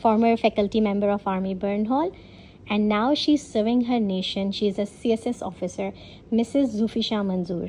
former faculty member of Army Burnhall, and now she's serving her nation. She is a CSS officer, Mrs. Zulfisha Manzoor.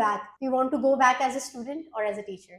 back, do you want to go back as a student or as a teacher?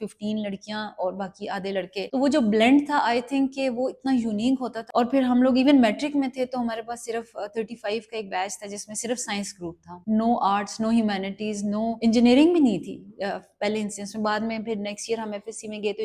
15 لڑکیاں اور باقی آدھے لڑکے. تو وہ جو blend تھا I think کہ وہ اتنا یونیک ہوتا تھا. اور پھر ہم لوگ ایون میٹرک میں تھے تو ہمارے پاس صرف 35 کا ایک بیچ تھا جس میں صرف سائنس گروپ تھا, نو آرٹس, نو ہیومینٹیز, نو انجینئرنگ بھی نہیں تھی پہلے انسٹنس میں. بعد میں پھر نیکسٹ ایئر ہم ایف ایس سی میں گئے تو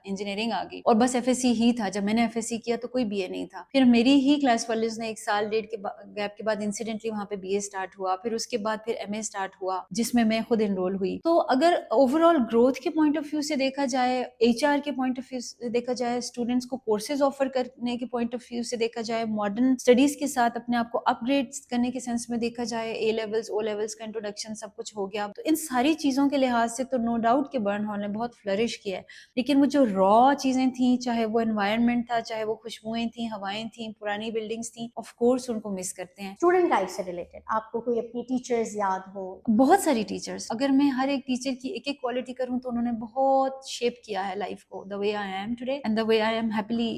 انجینئرنگ آ گئی, اور بس ایف ایس سی ہی تھا. جب میں نے ایف ایس سی کیا تو کوئی بی اے نہیں تھا. پھر میری ہی کلاس فیلوز نے ایک سال ڈیڑھ کے گیپ کے بعد انسیڈنٹلی وہاں پہ بی اے اسٹارٹ ہوا, پھر اس کے بعد پھر ایم اے اسٹارٹ ہوا جس میں خود انرول ہوئی. تو اگر اوور آل گروتھ کے پوائنٹ آف ویو سے دیکھا جائے, ایچ آر کے پوائنٹ آف ویو سے دیکھا جائے, اسٹوڈنٹس کو کورسز آفر کرنے کے پوائنٹ آف ویو سے دیکھا جائے, ماڈرن اسٹڈیز کے ساتھ اپنے آپ کو اپ گریڈ کرنے کے سینس میں دیکھا جائے, اے لیولز او لیولز کا انٹروڈکشن سب کچھ ہو گیا. تو ان ساری چیزوں کے لحاظ سے تو نو ڈاؤٹ کہ برن ہال نے بہت فلرش کیا ہے. لیکن وہ جو را چیزیں تھیں, چاہے وہ انوائرمنٹ تھا, چاہے وہ خوشبوئیں تھیں, ہوائیں تھیں, پرانی بلڈنگس تھیں, آف کورس ان کو مس کرتے ہیں. اسٹوڈنٹ لائف سے ریلیٹڈ آپ کو کوئی اپنی ٹیچرز یاد ہو؟ بہت ساری ٹیچرز, اگر میں ہر ایک ٹیچر کی ایک ایک کوالٹی کروں تو انہوں نے بہت شیپ کیا ہے لائف کو, the way I am today and the way I am happily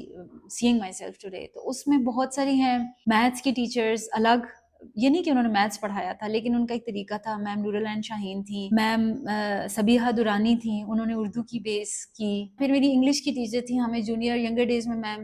seeing myself today. تو اس میں بہت ساری ہیں. میتھس کی ٹیچرز الگ, یہ نہیں کہ انہوں نے میتھس پڑھایا تھا لیکن ان کا ایک طریقہ تھا. میم نورل عین شاہین تھیں, میم سبیحہ دورانی تھیں, انہوں نے اردو کی بیس کی. پھر میری انگلش کی ٹیچر تھیں ہمیں جونیئر ینگر ڈیز میں, میم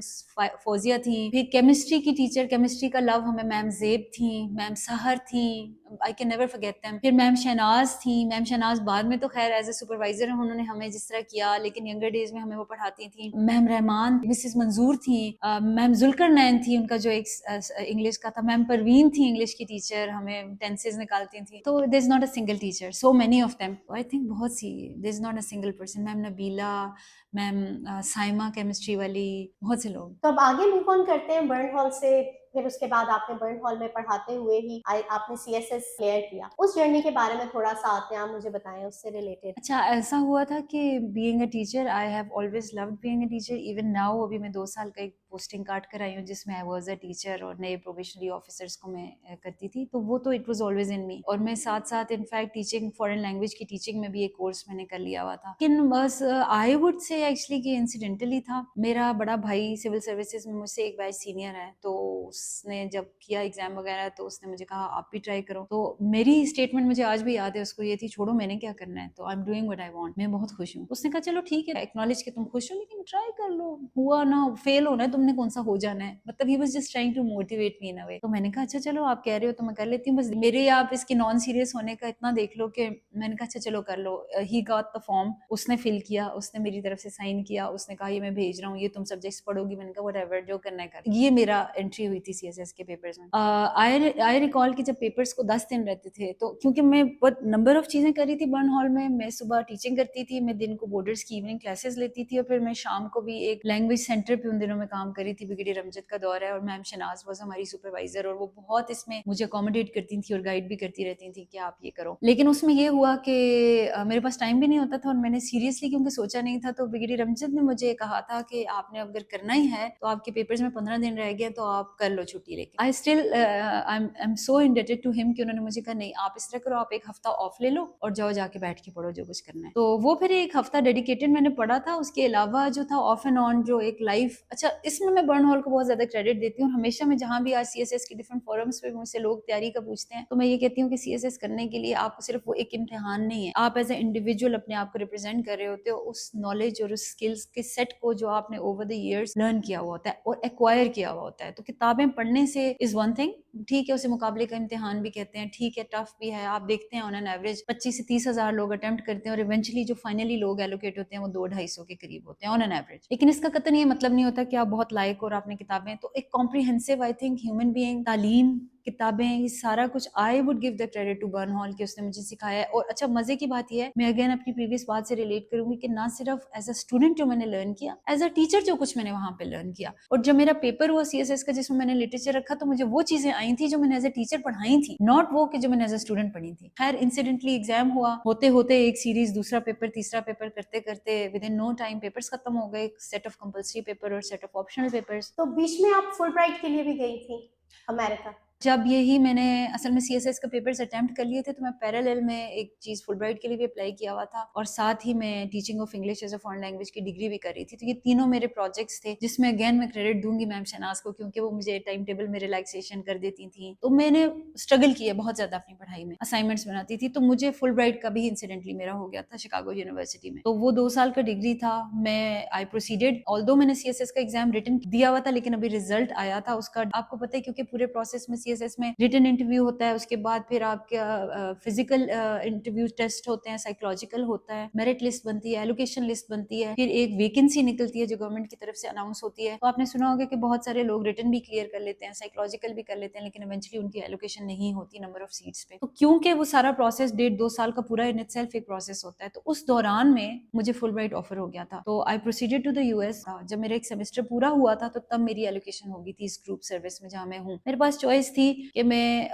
فوزیہ تھیں. پھر کیمسٹری کی ٹیچر, کیمسٹری کا لو ہمیں میم زیب تھیں, میم سحر تھیں, I can never forget them. پھر میم شہناز تھیں. میم شہناز بعد میں تو خیر ایز اے سپروائزر انہوں نے ہمیں جس طرح کیا, لیکن ینگر ڈیز میں ہمیں وہ پڑھاتی تھیں. میم رحمان, مسز منظور تھیں. میم ذوالکر نین تھیں, ان کا جو ایک انگلش کا تھا. میم پروین تھیں انگلش کی ٹیچر, ہمیں ٹینسز نکالتی تھیں. تو there is not a single teacher, so many of them, I think بہت سی, there is not a single person. Ma'am Nabeela, ma'am Saima chemistry والی, بہت سے لوگ. تو اب آگے موو آن کرتے ہیں برن ہال سے. پھر اس کے بعد آپ نے برن ہال میں پڑھاتے ہوئے ہی آپ نے سی ایس ایس کلیئر کیا. اس جرنی کے بارے میں تھوڑا سا آپ مجھے بتائیں, اس سے ریلیٹڈ. اچھا, ایسا ہوا تھا کہ being a teacher, I have always loved being a teacher. Even now ابھی میں 2 سال کا ایک پوسٹنگ کاٹ کر آئی ہوں جس میں آئی واز اے ٹیچر, اور نئے پروبیشنری آفیسرس کو میں کرتی تھی. تو وہ تو اٹ واز آلویز ان می. اور میں ساتھ ساتھ انفیکٹ ٹیچنگ, فارن لینگویج کی ٹیچنگ میں بھی ایک کورس میں نے کر لیا ہوا تھا. لیکن بس آئی وڈ سے ایکچولی کہ انسیڈنٹلی تھا. میرا بڑا بھائی سول سروسز میں مجھ سے ایک بیچ سینئر ہے, تو اس نے جب کیا ایگزام وغیرہ تو اس نے مجھے کہا آپ بھی ٹرائی کرو. تو میری اسٹیٹمنٹ مجھے آج بھی یاد ہے, اس کو یہ تھی, چھوڑو میں نے کیا کرنا ہے, تو آئی am doing what I want, میں بہت خوش ہوں. اس نے کہا چلو ٹھیک ہے, ایکنالج کہ تم خوش ہو لیکن ٹرائی کر لو, ہوا نہ فیل ہونا ہے, تم نے کون سا ہو جانا ہے. مطلب he was just trying to motivate me in a way. تو میں نے کہا اچھا چلو آپ کہہ رہے ہو تو میں کر لیتی ہوں, بس میرے آپ اس کے نان سیریس ہونے کا اتنا دیکھ لو. کہ میں نے کہا اچھا چلو کر لو. ہی گاٹ دا فارم, اس نے فل کیا, اس نے میری طرف سے سائن کیا, اس نے کہا یہ میں بھیج رہا ہوں, یہ تم سبجیکٹس پڑھو گی. میں نے کہا وٹ ایور جو کرنا ہے کر. یہ میرا انٹری ہوئی تھی سی ایس ایس کے پیپرز میں. آئی ریکال کہ جب پیپرز کو 10 دن رہتے تھے, تو کیونکہ میں بہت نمبر آف چیزیں کر رہی تھی برن ہال میں صبح ٹیچنگ کرتی تھی, میں دن کو بورڈرز کی ایوننگ کلاسز لیتی تھی, اور پھر میں شام کو بھی ایک لینگویج سینٹر پہ ان دنوں میں کام کری تھی. بریگیڈیئر امجد کا دور ہے, اور میم شناز واز ہماری سپروائزر, اور وہ بہت اس میں مجھے اکوموڈیٹ کرتی تھیں اور گائیڈ بھی کرتی رہتی تھیں کہ آپ یہ کرو. لیکن اس میں یہ ہوا کہ میرے پاس ٹائم بھی نہیں ہوتا تھا, اور میں نے سیریسلی کیونکہ سوچا نہیں تھا, تو بریگیڈیئر امجد نے مجھے کہا تھا کہ آپ نے اگر کرنا ہی ہے تو آپ کے پیپرز میں 15 دن رہ گئے, تو آپ کر لو چھٹی لے کے. I still I am so indebted to ہم کہ انہوں نے مجھے کہا نہیں آپ اس طرح کرو, آپ ایک ہفتہ آف لے لو اور جاؤ جا کے بیٹھ کے پڑھو جو کچھ کرنا ہے. تو وہ پھر ایک ہفتہ ڈیڈیکیٹڈ میں نے پڑھا تھا. اس کے علاوہ جو تھا آف اینڈ آن جو ایک لائف, اچھا اس میں برن ہال کو بہت زیادہ کریڈٹ دیتی ہوں. ہمیشہ میں جہاں بھی آج سی ایس ایس کے ڈفرنٹ فورمس پہ مجھ سے لوگ تیاری کا پوچھتے ہیں, تو میں یہ کہتی ہوں کہ سی ایس ایس کرنے کے لیے آپ کو صرف وہ ایک امتحان نہیں ہے, آپ ایز اے انڈیویجول اپنے آپ کو ریپرزینٹ کر رہے ہوتے ہو اس نالج اور اس اسکلس کے سیٹ کو جو آپ نے اوور دا ایئرس لرن کیا ہوا ہوتا ہے اور ایکوائر کیا ہوا ہوتا ہے. تو کتابیں پڑھنے سے از ون تھنگ, ٹھیک ہے اسے مقابلے کا امتحان بھی کہتے ہیں, ٹھیک ہے ٹف بھی ہے. آپ دیکھتے ہیں آن این ایوریج 25 سے 30 ہزار لوگ اٹمپٹ کرتے ہیں, اور ایونچولی جو فائنلی لوگ ایلوکیٹ ہوتے ہیں وہ 200-250 کے قریب ہوتے ہیں آن این ایوریج. لیکن اس کا قطعاً یہ مطلب نہیں ہوتا کہ آپ بہت لائق اور آپ نے کتابیں. تو ایک comprehensive I think human being, تعلیم, کتابیں, یہ سارا کچھ I would give the credit to Burn Hall کہ اس نے مجھے سکھایا ہے. اور اچھا مزے کی بات یہ ہے, میں اگین اپنی پریویس بات سے ریلیٹ کروں گی کہ نہ صرف ایز اے اسٹوڈنٹ جو میں نے لرن کیا, ایز اے ٹیچر جو کچھ میں نے وہاں پہ لرن کیا. اور جب میرا پیپر ہوا سی ایس ایس کا جس میں نے لٹریچر رکھا, تو مجھے وہ چیزیں آئی تھیں جو میں نے ایز اے ٹیچر پڑھائی تھیں, ناٹ وہ کہ جو میں نے ایز اے اسٹوڈنٹ پڑھی تھی. خیر انسیڈنٹلی ایگزام ہوا, ہوتے ہوتے ایک سیریز, دوسرا پیپر, تیسرا پیپر کرتے کرتے with in no time papers ختم ہو گئے, سیٹ آف کمپلسری پیپر اور سیٹ آف آپشنل پیپرز. تو بیچ میں آپ فل برائٹ کے لیے بھی گئی تھی امریکہ؟ جب یہی میں نے اصل میں CSS کا پیپرز اٹیمپٹ کر لیے تھے تو میں پیرالل میں ایک چیز فل برائٹ کے لیے بھی اپلائی کیا ہوا تھا اور ساتھ ہی میں teaching of English as a foreign language کی ڈگری بھی کر رہی تھی. تو یہ تینوں میرے پروجیکٹس تھے جس میں اگین میں کریڈٹ دوں گی میم شہناز کو کیونکہ وہ مجھے ٹائم ٹیبل میں ریلیکسیشن کر دیتی تھیں. تو میں نے اسٹرگل کیا بہت زیادہ اپنی پڑھائی میں, اسائنمنٹس بناتی تھی. تو مجھے فل برائٹ کا بھی انسیڈنٹلی میرا ہو گیا تھا شکاگو یونیورسٹی میں. تو وہ 2 سال کا ڈگری تھا. میں آئی پروسیڈیڈ آلدو میں نے CSS کا ایگزام ریٹن دیا ہوا تھا لیکن ابھی ریزلٹ آیا تھا اس کا. آپ کو پتہ ہے کیونکہ پورے پروسیس میں CSS میں ریٹن انٹرویو ہوتا ہے, اس کے بعد پھر آپ کا فزیکل انٹرویو ٹیسٹ ہوتے ہیں, سائیکولوجیکل ہوتا ہے, میرٹ لسٹ بنتی ہے, ایلوکیشن لسٹ بنتی ہے, پھر ایک ویکنسی نکلتی ہے جو گورنمنٹ کی طرف سے اناؤنس ہوتی ہے. تو آپ نے سنا ہوگا کہ بہت سارے لوگ ریٹن بھی کلیئر کر لیتے ہیں, سائیکولوجیکل بھی کر لیتے ہیں, لیکن ایونچولی ان کی ایلوکیشن نہیں ہوتی نمبر آف سیٹس پہ. تو کیونکہ وہ سارا پروسیس 1.5-2 سال کا پورا ان اٹ سیلف ایک پروسیس ہوتا ہے, تو اس دوران میں مجھے فل برائٹ آفر ہو گیا تھا. تو آئی پروسیڈیڈ ٹو دا US. جب میرا ایک سیمسٹر پورا ہوا تھا تو تب میری ایلوکیشن ہو گئی تھی اس گروپ سروس میں جہاں میں ہوں. میرے پاس چوائس تھی کہ میں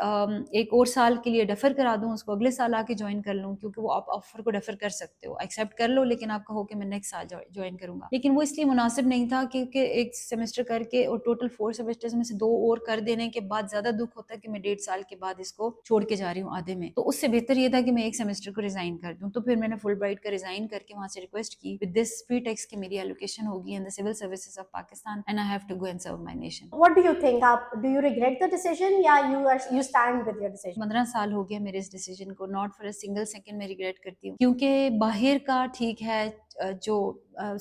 ایک اور سال کے لیے ڈیفر کرا دوں, اس کو اگلے سال آ کے جوائن کر لوں, کیونکہ وہ آپ آفر کو ڈیفر کر سکتے ہو, ایکسیپٹ کر لو لیکن آپ کہو کہ میں نیکسٹ سال جوائن کروں گا. لیکن وہ اس لیے مناسب نہیں تھا کیونکہ ایک سیمسٹر کر کے اور ٹوٹل 4 سیمسٹرز میں سے 2 اور کر دینے کے بعد زیادہ دکھ ہوتا ہے کہ میں 1.5 سال کے بعد اس کو چھوڑ کے جا رہی ہوں آدھے میں. تو اس سے بہتر یہ تھا کہ میں ایک سیمسٹر کو ریزائن کر دوں. تو پھر میں نے فل برائٹ کا ریزائن کر کے وہاں سے ریکویسٹ کی ود دس پری ٹیکسٹ کہ میری ایلوکیشن ہوگی in the civil services of Pakistan and I have to go and serve my nation. What do you think? Do you regret the decision? Yeah, you stand with your decision. 15 سال ہو گیا میرے اس decision کو, not for a single second میں regret کرتی ہوں. کیونکہ باہر کا ٹھیک ہے جو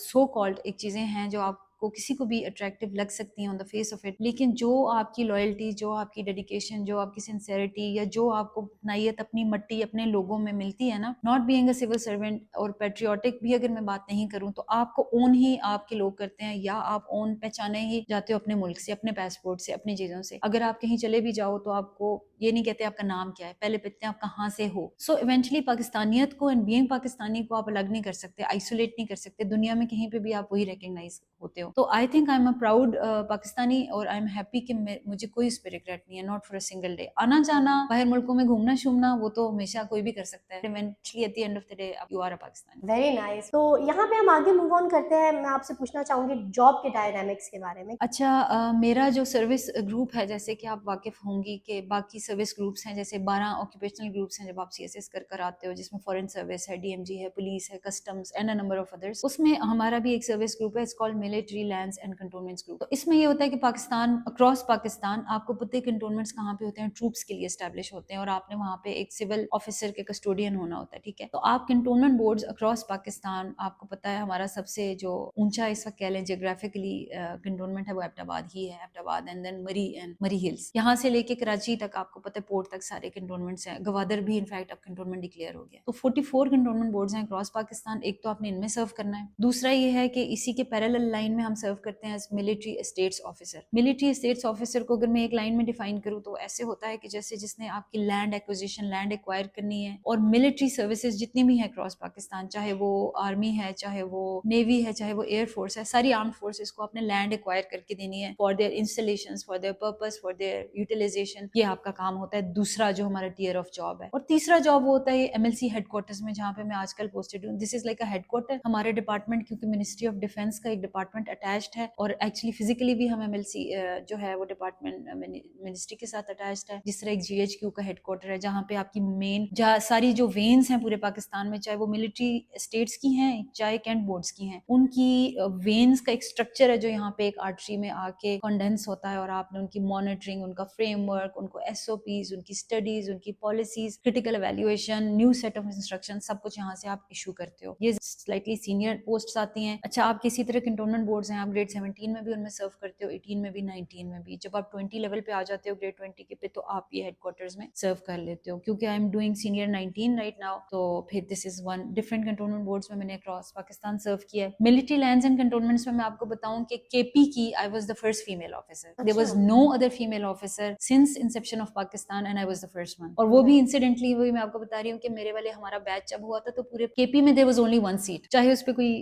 سو کالڈ ایک چیزیں ہیں جو آپ کو کسی کو بھی اٹریکٹیو لگ سکتی ہیں آن دا فیس آف اٹ, لیکن جو آپ کی لائلٹی, جو آپ کی ڈیڈیکیشن, جو آپ کی سنسیئرٹی, یا جو آپ کو اپنائیت اپنی مٹی اپنے لوگوں میں ملتی ہے نا, not being a civil servant اور پیٹریوٹک بھی اگر میں بات نہیں کروں تو آپ کو اون ہی آپ کے لوگ کرتے ہیں, یا آپ اون پہچانے ہی جاتے ہو اپنے ملک سے, اپنے پاسپورٹ سے, اپنی چیزوں سے. اگر آپ کہیں چلے بھی جاؤ تو آپ کو یہ نہیں کہتے آپ کا نام کیا ہے, پہلے پوچھتے ہیں آپ کہاں سے ہو. سو ایونچولی پاکستانیت کو اینڈ بینگ پاکستانی کو آپ الگ نہیں کر سکتے, آئسولیٹ نہیں کر سکتے, دنیا میں کہیں پہ بھی آپ وہی ریکگنائز ہوتے ہو. تو I think I am a proud Pakistani اور آئی ایم ہیپی کہ مجھے کوئی اس پہ ریگریٹ نہیں ہے, not for a single day. آنا جانا باہر ملکوں میں گھومنا شومنا وہ تو ہمیشہ کوئی بھی کر سکتا ہے, eventually at the end of the day you are a Pakistani. Very nice. تو یہاں پہ ہم آگے موو آن کرتے ہیں. میں آپ سے پوچھنا چاہوں گی جاب کے ڈائنامکس کے بارے میں. اچھا, میرا جو سروس گروپ ہے, جیسے کہ آپ واقف ہوں گی کہ باقی سروس گروپس ہیں, جیسے 12 آکوپیشنل گروپس ہیں جب آپ CSS کر آتے ہو, جس میں فورن سروس ہے, DMG ہے, پولیس ہے, customs and a number of others. اس میں ہمارا بھی ایک سروس گروپ ہے, it's called military lands and cantonments group. تو اس میں یہ ہوتا ہے کہ پاکستان, اکراس پاکستان, آپ کو پتہ ہے کنٹونمنٹس کہاں پہ ہوتے ہیں, ٹروپس کے لیے اسٹیبلش ہوتے ہیں, اور آپ نے وہاں پہ ایک سول آفیسر کے کسٹوڈین ہونا ہوتا ہے, ٹھیک ہے. تو آپ کنٹونمنٹ بورڈز اکراس پاکستان, آپ کو پتہ ہے ہمارا سب سے جو اونچا اس وقت کہہ لیں جیوگرافیکلی کنٹونمنٹ ہے وہ ایبٹ آباد ہی ہے, ایبٹ آباد اینڈ دین مری ہلز. یہاں سے لے کے کراچی تک آپ کو پتہ ہے پورٹ تک سارے کنٹونمنٹس ہیں, گوادر بھی انفیکٹ اب کنٹونمنٹ ڈکلیئر ہو گیا. تو 44 کنٹونمنٹ بورڈز ہیں اکراس پاکستان. ایک تو آپ نے ان میں سرو کرنا ہے, دوسرا یہ ہے کہ اسی کے پیرالل لائن میں ہم سرو کرتے ہیں as military estates officer. Military estates officer کو اگر میں ایک لائن میں ڈیفائن کروں تو ایسے ہوتا ہے کہ جیسے جس نے آپ کی لینڈ ایکوزیشن, لینڈ ایکوائر کرنی ہے, اور ملٹری سروسز جتنی بھی ہیں اکراس پاکستان, چاہے وہ آرمی ہے, چاہے وہ نیوی ہے, چاہے وہ ایئر فورس ہے, ساری آرمڈ فورسز کو اپنے لینڈ ایکوائر کر کے دینی ہے for their installations, for their purpose, for their utilisation. یہ آپ کا کام ہوتا ہے دوسرا جو ہمارا ٹیئر آف جاب ہے. اور تیسرا جاب وہ ہوتا ہے MLC ہیڈ کوارٹرز میں, جہاں پہ میں آج کل پوسٹڈ ہوں. This is like a head quarter ہمارے ڈپارٹمنٹ, کیونکہ منسٹری آف ڈیفینس کا ایک ڈپارٹمنٹ اٹیچڈ ہے, اور ایکچولی فزیکلی بھی ہم MLC جو ہے وہ ڈپارٹمنٹ منسٹری کے ساتھ اٹیچڈ ہے. جس طرح ایک GHQ کا ہیڈ کوارٹر ہے, جہاں پہ آپ کی مین ساری جو وینز ہیں پورے پاکستان میں, چاہے وہ ملٹری اسٹیٹس کی ہیں, چاہے کینٹ بورڈز کی ہیں, ان کی وینز کا ایک اسٹرکچر ہے جو یہاں پہ ایک آرٹری میں آ کے کنڈینس ہوتا ہے, اور آپ نے ان کی مانیٹرنگ, ان کا فریم ورک, ان کو SOPs, ان کی اسٹڈیز, ان کی policies, critical evaluation, new set of instruction, سب کچھ یہاں سے آپ ایشو کرتے ہو. یہ سلائٹلی سینئر پوسٹس آتی ہیں. اچھا, آپ کسی طرح کنٹونمنٹ بورڈز ہیں, آپ گریڈ 17 میں بھی ان میں سرو کرتے ہو, 18 میں بھی, 19 میں بھی. جب آپ 20 لیول پہ آ جاتے ہو گریڈ 20 کے پہ, تو آپ یہ ہیڈ کوارٹرز میں سرو کر لیتے ہو. کیونکہ I am doing senior 19 right now, تو پھر this is one different cantonment boards میں نے اکراس پاکستان سرو کیا ہے. ملٹری لینڈز اینڈ کنٹونمنٹس میں آپ کو بتاؤں کہ KP کی I was the first female officer. There was no other female officer since inception of Pakistan, and I was the first one. اور وہ بھی انسیڈنٹلی, وہی میں آپ کو بتا رہی ہوں کہ میرے والے ہمارا بیچ جب ہوا تھا تو پورے KP میں دیر واز اونلی 1 سیٹ, چاہے اس پہ کوئی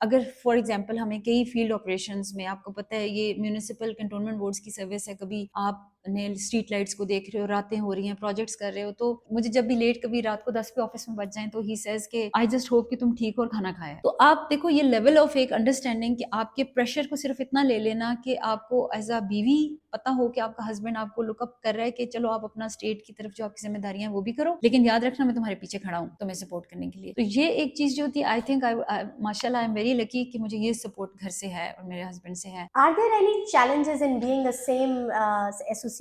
اگر فار ایگزامپل ہمیں کئی فیلڈ آپریشنز میں, آپ کو پتہ ہے یہ میونسپل کنٹونمنٹ بورڈز کی سروس ہے, کبھی آپ نے اسٹریٹ لائٹس کو دیکھ رہے ہو, راتیں ہو رہی ہیں, پروجیکٹس کر رہے ہو, تو مجھے جب بھی لیٹ کبھی رات کو 10 پہ آفس میں بچ جائیں تو ہی سیز کہ آئی جسٹ ہوپ کہ تم ٹھیک اور کھانا کھایا. تو آپ دیکھو یہ لیول آف ایک انڈرسٹینڈنگ کہ آپ کے پریشر کو صرف اتنا لے لینا کہ آپ کو ایز اے بیوی پتا ہو کہ آپ کا ہسبینڈ آپ کو لک اپ کر رہا ہے کہ چلو آپ اپنا اسٹیٹ کی طرف جو آپ کی ذمہ داریاں ہیں وہ بھی کرو, لیکن یاد رکھنا میں تمہارے پیچھے کھڑا ہوں تمہیں سپورٹ کرنے کے لیے. تو یہ ایک چیز جو ہوتی ہے, آئی تھنک ماشاء اللہ آئی ایم ویری لکی کہ مجھے یہ سپورٹ گھر سے ہے اور میرے ہسبینڈ سے ہے. Are there any challenges in being the same association?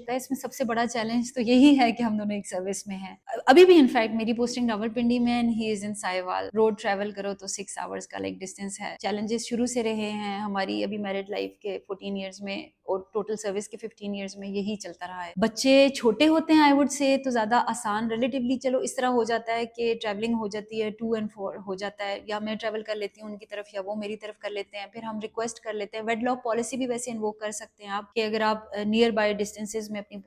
اس میں سب سے بڑا چیلنج تو یہی ہے کہ ہم دونوں ایک سروس میں ہیں. ابھی بھی انفیکٹ میری پوسٹنگ راولپنڈی میں and he is in Sahiwal. Road travel کرو تو 6 آورس کا لائک ڈسٹینس ہے. چیلنجز شروع سے رہے ہیں ہماری ابھی میرڈ لائف کے 14 ایئرز میں, اور ٹوٹل سروس کے 15 ایئرز میں یہی چلتا رہا ہے. بچے چھوٹے ہوتے ہیں آئی ووڈ سے تو زیادہ آسان ریلیٹیولی چلو اس طرح ہو جاتا ہے کہ ٹریولنگ ہو جاتی ہے 2 and 4 ہو جاتا ہے, یا میں ٹریول کر لیتی ہوں ان کی طرف یا وہ میری طرف کر لیتے ہیں, پھر ہم ریکویسٹ کر لیتے ہیں. ویڈ لاک پالیسی بھی ویسے انووک کر سکتے ہیں آپ کہ اگر آپ نیئر بائی ڈسٹینسز میں اپنی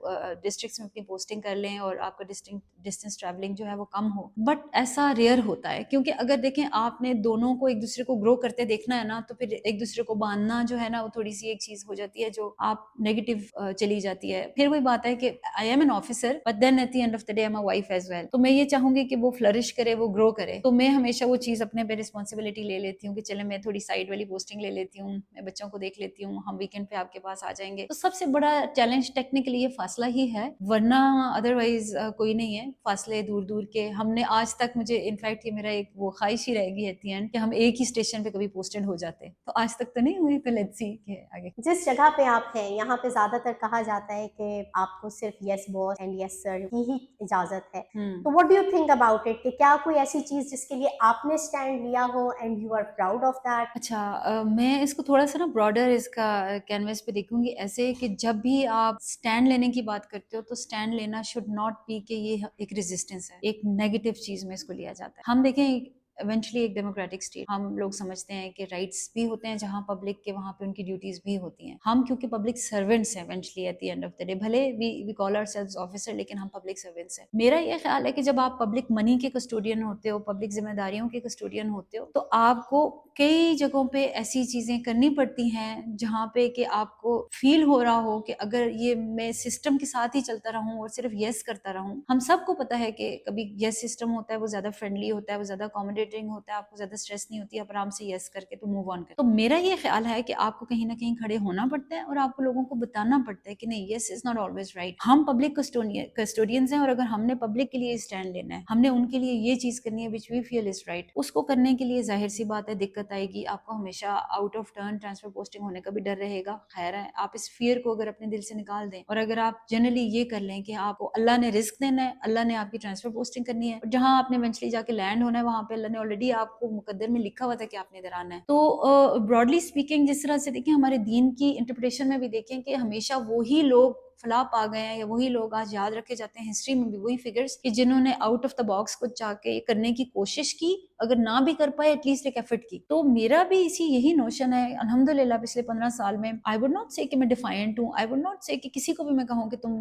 ڈسٹرکٹس میں اپنی پوسٹنگ کر لیں اور آپ کا ڈسٹینس ٹریولنگ جو ہے وہ کم ہو. بٹ ایسا ریئر ہوتا ہے کیونکہ اگر دیکھیں آپ نے دونوں کو ایک دوسرے کو گرو کرتے دیکھنا ہے نا, تو پھر ایک دوسرے کو باندھنا جو ہے نا وہ تھوڑی سی ایک چیز ہو جاتی ہے جو آپ نیگیٹو چلی جاتی ہے. پھر وہی بات ہے کہ I am an officer but then at the end of the day I am a wife as well. تو میں یہ چاہوں گی کہ وہ فلرش کرے, وہ گرو کرے. تو میں ہمیشہ وہ چیز اپنے پہ رسپانسبلٹی لے لیتی ہوں کہ چلے میں تھوڑی سائڈ والی پوسٹنگ لے لیتی ہوں, میں بچوں کو دیکھ لیتی ہوں, ہم ویکینڈ پہ آپ کے پاس آ جائیں گے. تو سب سے بڑا چیلنج ٹیکنیکلی یہ فاصلہ ہی ہے, ورنہ ادروائز کوئی نہیں ہے. فاصلے دور دور کے ہم نے آج تک, مجھے انفیکٹ یہ میرا ایک وہ خواہش ہی رہے گی ایٹ دی اینڈ کہ ہم ایک ہی اسٹیشن پہ کبھی پوسٹڈ ہو جاتے. تو آج تک تو نہیں ہوئی, تو لیٹس سی کہ آگے. جس جگہ پہ آپ ہیں یہاں پہ زیادہ تر کہا جاتا ہے کہ آپ کو صرف یس باس اینڈ یس سر کی ہی اجازت ہے. تو what do you think about it کہ کیا کوئی ایسی چیز جس کے لیے آپ نے اسٹینڈ لیا ہو and you are proud of that? اچھا, میں اس کو تھوڑا سا نا براڈر اس کا کینوس پہ دیکھوں گی ایسے کہ جب بھی آپ اسٹینڈ لینے کی بات کرتے ہو تو اسٹینڈ لینا شوڈ ناٹ بی کہ یہ ایک ریزسٹنس ہے, ایک نیگیٹو چیز میں اس کو لیا جاتا ہے. ہم دیکھیں ایونچولی ایک ڈیموکریٹک اسٹیٹ, ہم لوگ سمجھتے ہیں کہ رائٹس بھی ہوتے ہیں جہاں پبلک کے, وہاں پہ ان کی ڈیوٹیز بھی ہوتی ہیں. ہم کیونکہ پبلک سرونٹس ہیں eventually at the end of the day, بھلے we call our selves officer لیکن ہم پبلک سرونٹس ہیں. میرا یہ خیال ہے کہ جب آپ پبلک منی کے کسٹوڈین ہوتے ہو, پبلک ذمہ داریوں کے کسٹوڈین ہوتے ہو, تو آپ کو کئی جگہوں پہ ایسی چیزیں کرنی پڑتی ہیں جہاں پہ کہ آپ کو فیل ہو رہا ہو کہ اگر یہ میں سسٹم کے ساتھ ہی چلتا رہوں اور صرف یس کرتا رہوں. ہم سب کو پتا ہے کہ کبھی یس سسٹم ہوتا ہے وہ زیادہ فرینڈلی ہوتا ہے, وہ زیادہ اکوموڈیٹنگ ہوتا ہے, آپ کو زیادہ اسٹریس نہیں ہوتی, آپ آرام سے یس کر کے تو موو آن کریں. تو میرا یہ خیال ہے کہ آپ کو کہیں نہ کہیں کھڑے ہونا پڑتا ہے اور آپ کو لوگوں کو بتانا پڑتا ہے کہ نہیں, یس از ناٹ آلویز رائٹ. ہم پبلک کسٹوڈینز ہیں اور اگر ہم نے پبلک کے لیے اسٹینڈ لینا ہے, ہم نے ان کے لیے یہ چیز کرنی ہے وچ وی فیل از رائٹ, اس کو کرنے کے لیے ظاہر سی بات ہے دقت آئے گی. آپ کو ہمیشہ out of turn transfer posting ہونے کا بھی ڈر رہے گا. خیر ہے, آپ اس فیئر کو اگر اپنے دل سے نکال دیں اور اگر آپ جنرلی یہ کر لیں کہ آپ کو اللہ نے رزق دینا ہے, اللہ نے آپ کی ٹرانسفر پوسٹنگ کرنی ہے, اور جہاں آپ نے ایونچولی جا کے لینڈ ہونا ہے وہاں پہ اللہ نے آلریڈی آپ کو مقدر میں لکھا ہوا تھا کہ آپ نے ادھر آنا ہے. تو براڈلی اسپیکنگ جس طرح سے دیکھیں ہمارے دین کی انٹرپریٹیشن میں بھی دیکھیں کہ ہمیشہ وہی لوگ فلاح پا گئے ہیں, یا وہی لوگ آج یاد رکھے جاتے ہیں ہسٹری میں بھی, وہی فگرز کہ جنہوں نے آؤٹ آف دا باکس کو چاہ کے کرنے کی کوشش کی, اگر نہ بھی کر پائے ایٹ لیسٹ ایک ایفرٹ کی. تو میرا بھی اسی یہی نوشن ہے الحمدللہ پچھلے 15 سال میں. آئی وڈ ناٹ سے کہ میں ڈیفائنٹ ہوں, آئی وڈ ناٹ سے کہ کسی کو بھی میں کہوں کہ تم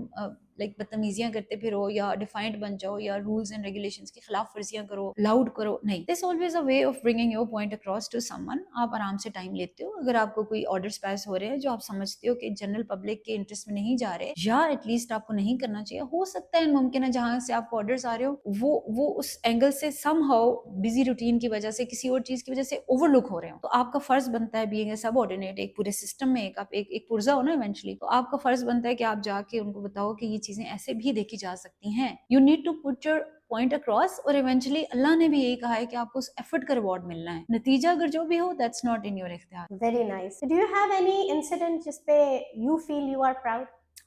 لائک بدتمیزیاں کرتے پھرو یا ڈیفائنٹ بن جاؤ یا رولز اینڈ ریگولیشنز کی خلاف ورزیاں کرو, لاؤڈ کرو, نہیں. This always a way of bringing your point across to someone. آپ آرام سے ٹائم لیتے ہو, اگر آپ کو کوئی آرڈرز پاس ہو رہے ہیں جو آپ سمجھتے ہو کہ جنرل پبلک کے انٹرسٹ میں نہیں جا رہے, یا ایٹ لیسٹ آپ کو نہیں کرنا چاہیے, ہو سکتا ہے ممکن ہے جہاں سے آپ کو آرڈرز آ رہے ہو وہ اس اینگل سے سم ہاؤ بزی روٹین کی وجہ سے, کسی اور چیز کی وجہ سے اوور لک ہو رہے ہوں, تو آپ کا فرض بنتا ہے بینگ اے سب آرڈینیٹ, ایک پورے سسٹم میں آپ ایک پرزا ہو نا ایونچولی, تو آپ کا فرض بنتا ہے کہ آپ جا کے ان کو بتاؤ کہ یہ چیزیں ایسے بھی دیکھی جا سکتی ہیں. You need to put your point across, اور ایونچولی اللہ نے بھی یہی کہا ہے کہ آپ کو اس ایفرٹ کا ریوارڈ ملنا ہے. نتیجہ اگر جو بھی ہو دیٹس ناٹ ان یور اختیار. Very nice. Do you have any incident جس پہ you feel you are proud?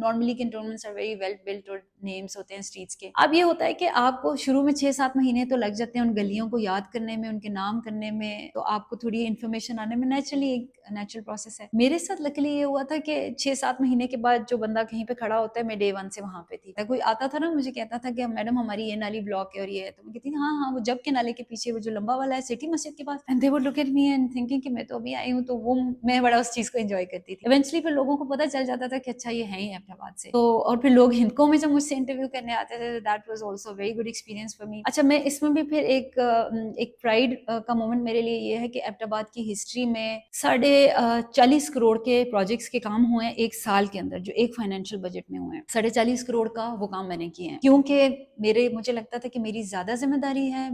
normally cantonments are very well built اور نیمز ہوتے ہیں اسٹریٹس کے. اب یہ ہوتا ہے کہ آپ کو شروع میں 6-7 مہینے تو لگ جاتے ہیں ان گلیوں کو یاد کرنے میں, ان کے نام کرنے میں, تو آپ کو تھوڑی انفارمیشن آنے میں. نیچرلی ایک نیچرل پروسیس ہے. میرے ساتھ لکلی یہ ہوا تھا کہ 6-7 مہینے کے بعد جو بندہ کہیں پہ کھڑا ہوتا ہے, میں ڈے 1 سے وہاں پہ تھی. کوئی آتا تھا نا مجھے کہتا تھا کہ میڈم ہماری یہ نالی بلاک ہے اور یہ ہے, تو میں کہتی ہاں وہ جب کے نالے کے پیچھے وہ جو لمبا والا ہے سٹی مسجد کے پاس, and they would look at me and thinking کہ میں تو ابھی آئی ہوں. تو وہ میں بڑا اس چیز کو انجوائے کرتی تھی. ایونچولی پھر لوگوں کو پتہ چل جاتا تھا کہ اچھا یہ ہے ہی احمد آباد سے. تو اور پھر لوگ ہندکوں میں جب مجھ سے انٹرویو کرنے آتے تھے, that was also very good experience for me. اچھا میں اس میں بھی پھر ایک پرائڈ کا مومنٹ میرے لیے یہ ہے کہ احمد آباد کی ہسٹری میں 40 کروڑ کے پروجیکٹس کے کام ہوئے ہیں ایک سال کے اندر, جو ایک فائنینشیل بجٹ میں ہوئے ہیں. 40.5 کروڑ کا وہ کام میں نے کیے ہیں, کیونکہ مجھے لگتا تھا کہ میری زیادہ ذمہ داری ہے,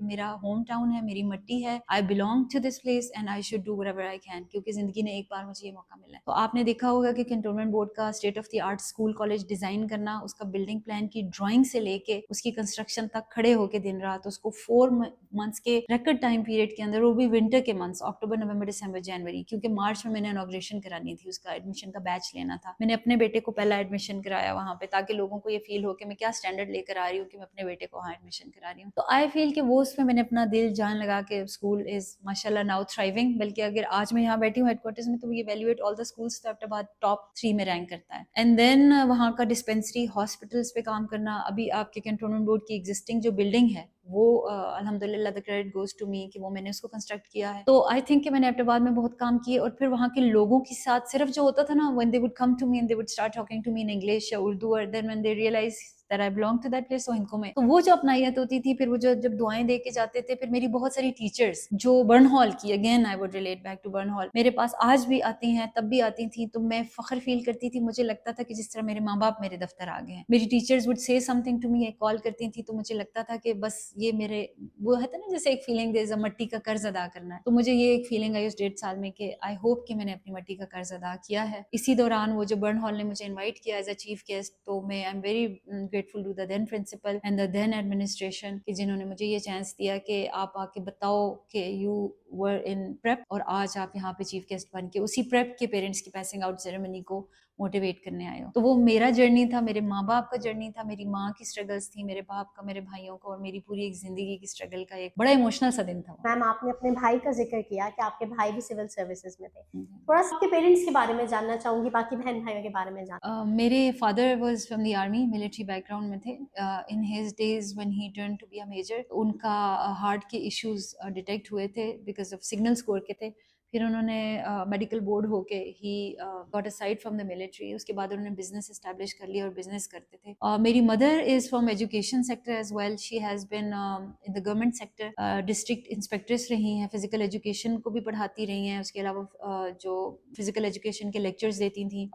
میرا ہوم ٹاؤن ہے, میری مٹی ہے, I belong to this place and I should do whatever I can, کیونکہ زندگی نے ایک بار مجھے یہ موقع ملا ہے. تو آپ نے دیکھا ہوگا کہ کنٹونمنٹ بورڈ کا state of the art school college design کرنا, اس کا بلڈنگ پلان کی ڈرائنگ سے لے کے اس کی کنسٹرکشن تک کھڑے ہو کے دن رات, اس کو 4 منتھس کے ریکارڈ ٹائم پیریڈ کے اندر, وہ بھی ونٹر کے منتھس اکتوبر, نومبر, دسمبر, جنوری, کیونکہ مارچ میں نے انوگریشن کرانی تھی, اس کا ایڈمیشن کا بیچ لینا تھا. میں نے اپنے بیٹے کو پہلا ایڈمیشن کرایا وہاں پہ, تاکہ لوگوں کو یہ فیل ہو کہ میں کیا اسٹینڈرڈ لے کر آ رہی ہوں کہ میں اپنے بیٹے کو وہاں ایڈمیشن کرا رہی ہوں. تو آئی فیل کہ وہ اس میں نے اپنا دل جان لگا کے, اسکول از ماشاء اللہ ناؤ تھرائیونگ. بلکہ اگر آج میں یہاں بیٹھی ہوں ہیڈ کوارٹرز میں, تو یہ ایویلویٹ آل دا اسکولس, تو احمد آباد ٹاپ 3 میں رینک کرتا ہے. اینڈ دین وہاں کا ڈسپینسری ہاسپٹلس پہ کام کرنا. ابھی آپ کے کنٹونمنٹ بورڈ کی ایگزسٹنگ جو بلڈنگ ہے وہ الحمدللہ the credit goes to me کہ وہ میں نے اس کو کنسٹرکٹ کیا ہے. تو آئی تھنک کہ میں نے احمد آباد میں بہت کام کیے. اور پھر وہاں کے لوگوں کے ساتھ صرف جو ہوتا تھا نا, when they would come to me and they would start talking to me in English یا اردو, اور then when they realize that I belong to that place, so ہندکوں میں, تو وہ جو اپنائیت ہوتی تھی, پھر وہ جب دعائیں دے کے جاتے تھے. پھر میری بہت ساری ٹیچرز جو برن ہال کی, again I would relate back to Burn Hall, میرے پاس آج بھی آتی ہیں, تب بھی آتی تھیں, تو میں فخر فیل کرتی تھی. مجھے لگتا تھا کہ جس طرح میرے ماں باپ میرے دفتر آ گئے ہیں. میری teachers would say something to me, ایک کال کرتی تھیں, تو مجھے لگتا تھا کہ بس یہ میرے وہ ہے نا جیسے ایک فیلنگ دے مٹی کا قرض ادا کرنا ہے. تو مجھے یہ ایک فیلنگ آئی اس 1.5 سال میں کہ آئی ہوپ کہ میں نے اپنی مٹی کا قرض ادا کیا ہے. اسی دوران وہ جو برن ہال نے مجھے انوائٹ کیا ایز اے چیف گیسٹ, تو میں I am very grateful to the dean principal and the dean administration کہ جنہوں نے مجھے یہ چانس دیا کہ آپ آ کے بتاؤ کہ یو ور ان پریپ, اور آج آپ یہاں پہ چیف گیسٹ بن کے اسی پریپ کے پیرنٹس کی پاسنگ آؤٹ سیریمنی کو موٹیویٹ کرنے آئے ہو. تو وہ میرا جرنی تھا, میرے ماں باپ کا جرنی تھا, میری ماں کی اسٹرگلس تھی, میرے باپ کا, میرے بھائیوں کا, اور میری پوری ایک زندگی کی اسٹرگل کا ایک بڑا ایموشنل سا دن تھا. میم آپ نے اپنے بھائی کا ذکر کیا کہ آپ کے بھائی بھی سول سروسز میں تھے, تھوڑا سا آپ کے پیرنٹس کے بارے میں جاننا چاہوں گی, باقی بہن بھائیوں کے بارے میں جاننا. میرے father was from the army, military background میں تھے. In his days when he turn to be a major, ان کا ہارٹ کے ایشوز ڈیٹیکٹ ہوئے تھے بیکاز آف سگنل اسکور کے تھے. پھر انہوں نے میڈیکل بورڈ ہو کے he got aside from the military. اس کے بعد انہوں نے بزنس اسٹیبلش کر لیا اور بزنس کرتے تھے. میری mother is from education sector as well. She has been in the government sector, district inspectors رہی ہیں, فزیکل ایجوکیشن کو بھی پڑھاتی رہی ہیں. اس کے علاوہ جو فزیکل ایجوکیشن کے لیکچرز دیتی تھیں,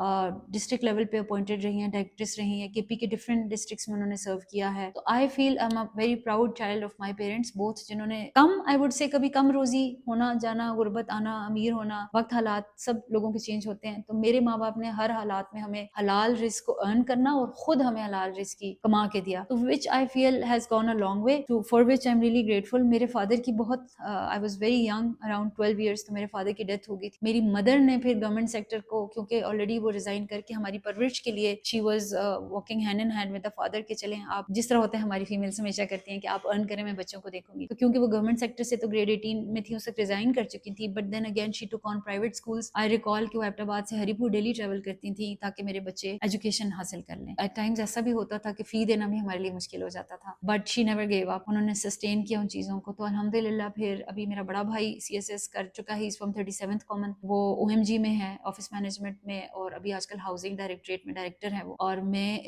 ڈسٹرکٹ لیول پہ اپوائنٹڈ رہی ہیں, ڈائریکٹرس رہی ہیں, کے پی کے ڈفرینٹ ڈسٹرکٹس میں انہوں نے سرو کیا ہے. تو I feel I am a very proud child of my parents both, جنہوں نے آئی ووڈ سے کبھی کم روزی ہونا جانا, غربت آنا, امیر ہونا, وقت حالات سب لوگوں کے چینج ہوتے ہیں. تو میرے ماں باپ نے ہر حالات میں ہمیں حلال رزق کو ارن کرنا اور خود ہمیں حلال رزق کی کما کے دیا, تو which I feel has gone a long way, to for which I'm really grateful. میرے فادر کی بہت I was very young, around 12 years, تو میرے فادر کی ڈیتھ ہو گئی تھی. میری مدر نے پھر گورنمنٹ سیکٹر کو, کیونکہ آلریڈی وہ ریزائن کر کے ہماری پرورش کے لیے she was walking hand in hand with the father کہ چلیں آپ جس طرح ہوتے ہیں, ہماری فیمیلس ہمیشہ کرتی ہیں کہ آپ ارن کریں, میں بچوں کو دیکھوں گی. تو کیونکہ وہ گورنمنٹ سیکٹر سے تو گریڈ 18 میں تھی, اس وقت ریزائن کر چکی تھی, but then again she took on private schools. I recall کہ وہ احمد آباد سے ہری پور ڈیلی ٹریول کرتی تھیں تاکہ میرے بچے ایجوکیشن حاصل کر لیں. ایٹ ٹائمز ایسا بھی ہوتا تھا کہ فی دینا بھی ہمارے لیے مشکل ہو جاتا تھا, but she never give up. انہوں نے سسٹین کیا ان چیزوں کو. تو الحمدللہ پھر ابھی میرا بڑا بھائی CSS کر چکا ہے, فرام 37th کامن, وہ OMG میں ہے آفس مینجمنٹ میں, اور ابھی آج کل ہاؤسنگ ڈائریکٹریٹ میں ڈائریکٹر ہے وہ, اور میں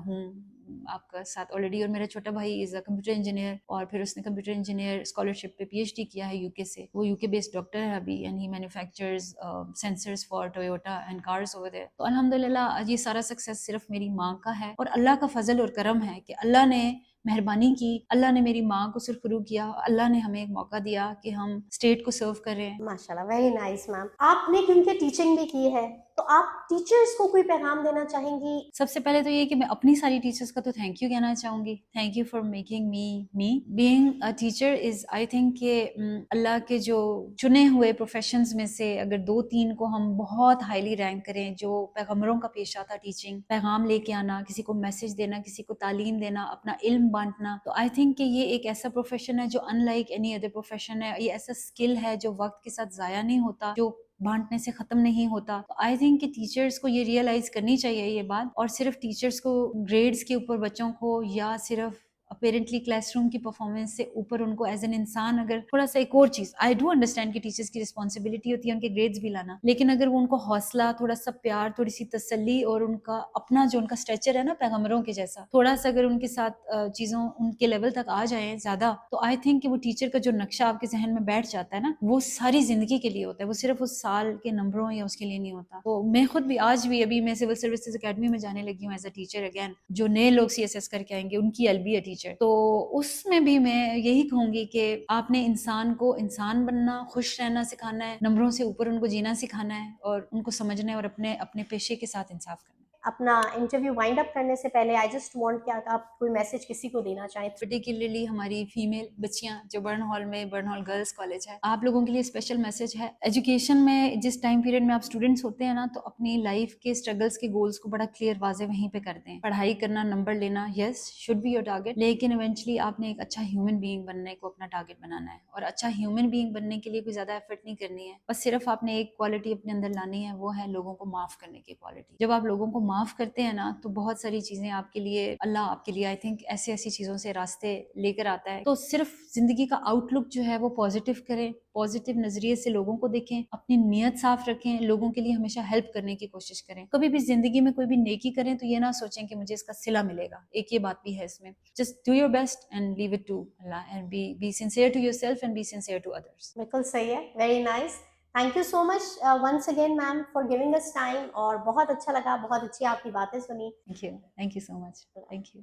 ہوں آپ کا ساتھ آلریڈی. اور میرا چھوٹا بھائی از اے کمپیوٹر انجینئر, اور پھر اس نے کمپیوٹر انجینئر اسکالرشپ پہ PhD کیا ہے UK سے. وہ UK بیسڈ ڈاکٹر ہے ابھی, and he manufacturers censors for Toyota and cars over there. تو الحمدللہ یہ سارا سکسیس صرف میری ماں کا ہے, اور اللہ کا فضل اور کرم ہے کہ اللہ نے مہربانی کی, اللہ نے میری ماں کو سرخرو کیا, اللہ نے ہمیں ایک موقع دیا کہ ہم اسٹیٹ کو سرو کر رہے ہیں. ماشاء اللہ, ویری نائس میم. آپ نے کیونکہ ٹیچنگ بھی کی ہے تو آپ ٹیچرس کو کوئی پیغام دینا چاہیں گی؟ سب سے پہلے تو یہ کہ میں اپنی ساری ٹیچرس کا تو تھینک یو کہنا چاہوں گی. Thank you for making me being a teacher is I think کہ اللہ کے جو چنے ہوئے پروفیشنز میں سے اگر 2-3 کو ہم بہت ہائیلی رینک کریں, جو پیغمبروں کا پیشہ تھا ٹیچنگ, پیغام لے کے آنا, کسی کو میسج دینا, کسی کو تعلیم دینا, اپنا علم بانٹنا, تو آئی تھنک کہ یہ ایک ایسا پروفیشن ہے جو in like any other profession ہے. یہ ایسا اسکل ہے جو وقت کے ساتھ ضائع نہیں ہوتا, جو بانٹنے سے ختم نہیں ہوتا. تو آئی تھنک کہ ٹیچرس کو یہ ریئلائز کرنی چاہیے یہ بات, اور صرف ٹیچرس کو گریڈز کے اوپر بچوں کو یا صرف اپیرنٹلی کلاس روم کی پرفارمنس سے اوپر ان کو ایز این انسان اگر تھوڑا سا ایک اور چیز, آئی ڈو انڈرسٹینڈ کہ ٹیچرس کی رسپانسبلٹی ہوتی ہے ان کے گریڈز بھی لانا, لیکن اگر وہ ان کو حوصلہ, تھوڑا سا پیار, تھوڑی سی تسلی, اور ان کا اپنا جو ان کا اسٹریچر ہے نا پیغمبروں کے جیسا, تھوڑا سا اگر ان کے ساتھ چیزوں ان کے لیول تک آ جائیں زیادہ, تو آئی تھنک کہ وہ ٹیچر کا جو نقشہ آپ کے ذہن میں بیٹھ جاتا ہے نا, وہ ساری زندگی کے لیے ہوتا ہے, وہ صرف اس سال کے نمبروں یا اس کے لیے نہیں ہوتا. تو میں خود بھی آج بھی ابھی میں سول سروسز اکیڈمی میں جانے لگی ہوں ایز اے ٹیچر. اگین جو نئے لوگ سی ایس ایس کر کے آئیں گے ان کی ایل بی اے ٹیچر, تو اس میں بھی میں یہی کہوں گی کہ آپ نے انسان کو انسان بننا, خوش رہنا سکھانا ہے, نمبروں سے اوپر ان کو جینا سکھانا ہے, اور ان کو سمجھنا ہے, اور اپنے پیشے کے ساتھ انصاف کرنا ہے. اپنا انٹرویو وائنڈ اپ کرنے سے پہلے آئی جسٹ وانٹ کہ آپ کوئی میسج کسی کو دینا چاہیں. پرٹیکولرلی ہماری فیمیل بچیاں جو برن ہال میں, برن ہال گرلس کالج ہے, آپ لوگوں کے لیے اسپیشل میسج ہے. ایجوکیشن میں جس ٹائم پیریڈ میں آپ اسٹوڈنٹس ہوتے ہیں نا, تو اپنی لائف کے اسٹرگلس کے گولس کو بڑا کلیئر واضح وہیں پہ کرتے ہیں. پڑھائی کرنا, نمبر لینا, یس شوڈ بی یور ٹارگیٹ, لیکن ایونچولی آپ نے ایک اچھا ہیومن بینگ بننے کو اپنا ٹارگیٹ بنانا ہے. اور اچھا ہیومن بینگ بننے کے لیے کوئی زیادہ ایفرٹ نہیں کرنی ہے, بس صرف آپ نے ایک کوالٹی اپنے اندر لانی ہے, وہ ہے لوگوں کو معاف کرنے کی کوالٹی. جب آپ لوگوں کو معاف کرتے ہیں نا, تو بہت ساری چیزیں آپ کے لیے, اللہ آپ کے لیے آئی تھنک ایسی چیزوں سے راستے لے کر آتا ہے. تو صرف زندگی کا آؤٹ لک جو ہے وہ پازیٹیو کریں, پازیٹیو نظریے سے لوگوں کو دیکھیں, اپنی نیت صاف رکھیں, لوگوں کے لیے ہمیشہ ہیلپ کرنے کی کوشش کریں. کبھی بھی زندگی میں کوئی بھی نیکی کریں تو یہ نہ سوچیں کہ مجھے اس کا صلہ ملے گا, ایک یہ بات بھی ہے اس میں. Just do your best and leave it to Allah, and be sincere to yourself and be sincere to others. بالکل صحیح ہے, very nice. Thank you so much once again ma'am for giving us time, اور بہت اچھا لگا, بہت اچھی آپ کی باتیں سنی. Thank you so much. Thank you.